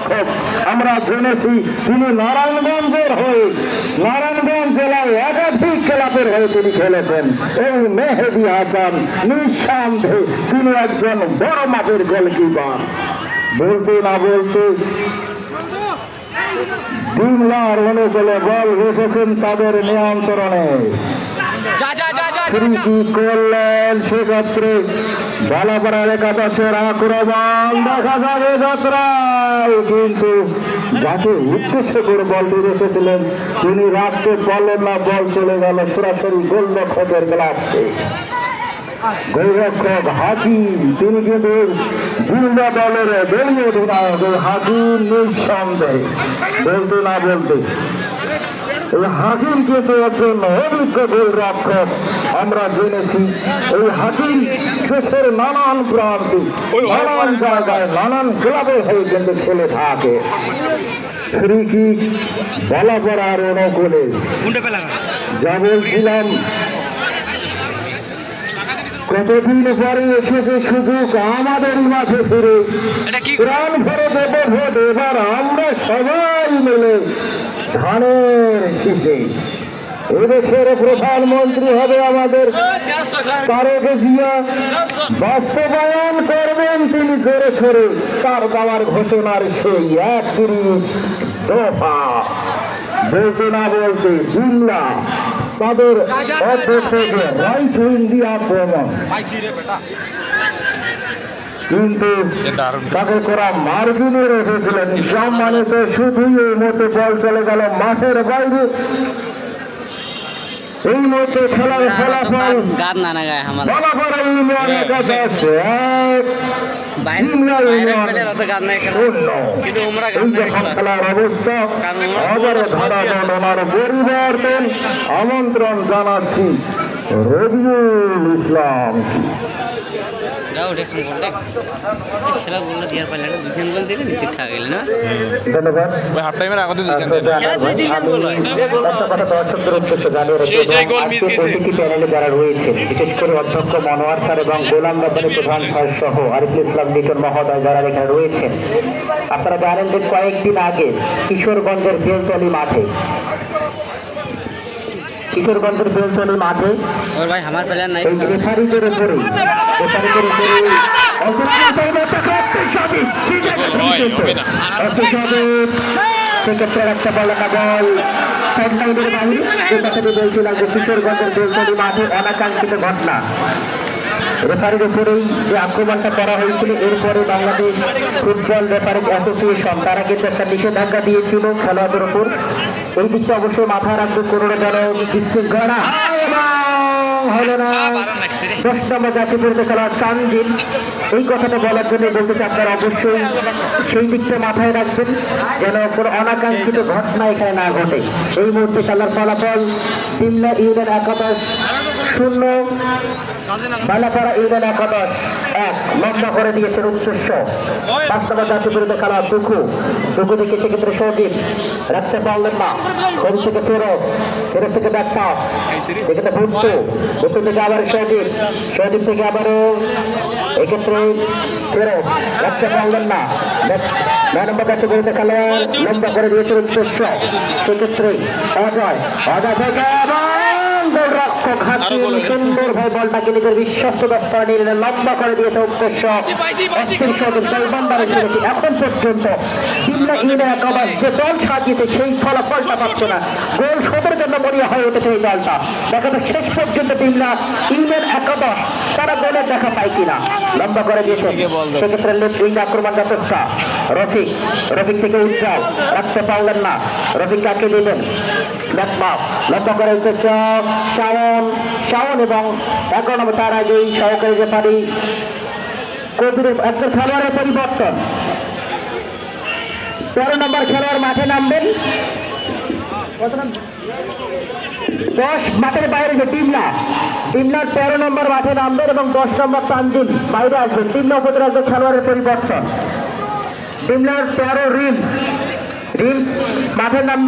গোলরক্ষক আমরা জেনেছি তিনি নারায়ণগঞ্জের হয়ে নারায়ণগঞ্জ জেলায় একাধিক ক্লাবের হয়ে তিনি খেলেছেন। এই মেহেদী হাসান নিঃসন্দেহে তিনি একজন বড় মাপের গোলকিপার। বলতে না বলতে বিমলার অনুকূলে বল রেখেছেন তাদের নিয়ন্ত্রণে। করলেন সেক্ষেত্রে বালাপাড়ার একাদশের আক্রমণ দেখা যাবে যাত্রায়, কিন্তু যাকে উদ্দেশ্য করে বলটি রেখেছিলেন তিনি রাখতে পারলেন না। বল চলে গেল সরাসরি গোলরক্ষকের গ্লাভসে। গোলরক্ষক হাকিম তিনি কিন্তু জিন্দা দলের দলীয় অধিনায়ক। হাকিম নিঃসন্দেহে বলতে না বলতে এই হাকিম কিন্তু একজন অভিজ্ঞ গোলরক্ষক আমরা জেনেছি। এই হাকিম দেশের নানান প্রান্তে নানান জায়গায় নানান ক্লাবে হয়ে কিন্তু খেলে থাকে। ফ্রি কিক বালাপাড়ার অনুকূলে। যা বলছিলাম কতদিন পরে এসেছে সুযোগ আমাদের মাঝে ফিরে প্রাণ ভরে দেব ভোট। এবার আমরা সবাই মিলে ধানের শীষে এদেশের প্রধানমন্ত্রী হবে আমাদের তারেক জিয়া। বাস্তবায়ন করবেন তিনি জোরে সোরে তার দেওয়ার ঘোষণার সেই 31 দফা। বলতে না বলতে বিমলা তাদের অধ্যক্ষকে রাইট উইং দিয়ে আক্রমণ, কিন্তু তাকে করা মার্জিনে রেখেছিলেন সম্মানিত। শুধুই এই মুহূর্তে বল চলে গেল মাঠের বাইরে। এই মুহূর্তে খেলার ফলাফল বালাপাড়া ইউনিয়নের কাছে আছে 1, খেলার অবস্থা আবার ধারা বর্ণনার পরিবর্তন। আমন্ত্রণ জানাচ্ছি রবিউল ইসলাম। যারা রয়েছেন বিশেষ করে অধ্যক্ষ মনোয়ার স্যার এবং গোলাম রব্বানী প্রধান স্যার সহ আরিফুল ইসলাম লিটন মহোদয় যারা এখানে রয়েছেন, আপনারা জানেন যে কয়েকদিন আগে কিশোরগঞ্জের বেলতলী মাঠে রেফারিদের উপরে সেক্ষেত্রে একটা বল না বল সাইডলাইনের বাইরে। যেটা থেকে বলছিলাম যে কিশোরগঞ্জের বেলতলী মাঠে অনাকাঙ্ক্ষিত ঘটনা, রেফারির উপরেই যে আক্রমণটা করা হয়েছিল। এরপরে বাংলাদেশ ফুটবল রেফারি অ্যাসোসিয়েশন তারা কিন্তু একটা নিষেধাজ্ঞা দিয়েছিল খেলোয়াড়দের উপর। এই দিকটা অবশ্যই মাথায় রাখবে কোনো যেন বিশৃঙ্খলা হলো না। 10 নম্বর জাতীয় পরিচয় খেলোয়াড় তানজিল, এই কথাটা বলার জন্য বলতেছে আপনারা অবশ্যই সেই দিকটা মাথায় রাখবেন যেন কোনো অনাকাঙ্ক্ষিত ঘটনা এখানে না ঘটে। এই মুহূর্তে খেলার ফলাফল বিমলা ইউনিয়ন 11 0, বালাপাড়া ইউনিয়ন 11 1। লম্বা করে দিয়েছেন উচ্চস্ব 5 নম্বর জাতীয় পরিচয় খেলোয়াড় দুঃখু থেকে সেক্ষেত্রে সজীব রাখতে পারলেন না। খোঁজ থেকে ফেরত থেকে ব্যাখ্যা সেক্ষেত্রে ভুট্টু থেকে আবার সজীব থেকে আবারও এক্ষেত্রে ফেরত রাখতে পারলেন না। 9 নম্বর জাতীয় পরিচয় খেলোয়াড় লম্বা করে দিয়েছেন উচ্চস্ব সেক্ষেত্রে অজয় থেকে গোলরক্ষক হাকিম সুন্দর ভাই বলটাকে নিজের বিশ্বস্ত দস্তানে নিয়ে লম্বা করে দিয়েছে উদ্দেশ্য। এখন পর্যন্ত বিমলা ইউনিয়ন একাদশ যে দল সাজিয়েছে সেই ফলাফলটা পাচ্ছে না। গোল শোধের জন্য মরিয়া হয়ে উঠেছে এই দলটা। দেখা যাক শেষ পর্যন্ত বিমলা ইউনিয়ন একাদশ তারা গোলের দেখা পায় কিনা। লম্বা করে দিয়েছে সেক্ষেত্রে লেফট উইং আক্রমণ যথেষ্ট। রফিক থেকে উজ্জ্বল রাখতে পারলেন না। রফিক কাকে দিলেন লম্বা করে উদ্দেশ্য শাওন এবং 11 নম্বর তার আগেই সহকারী রেফারি কবিরের একজন খেলোয়াড়ের পরিবর্তন। 13 নম্বর খেলোয়াড় মাঠে নামবেন। 10 মাঠের বাইরে যে বিমলার 13 নম্বর মাঠে নামবেন এবং 10 নম্বর তানজিল বাইরে আসবেন। 3 নম্বর খেলোয়াড়ের পরিবর্তন। বিমলার 13 রিমস মাঠে নামবেন।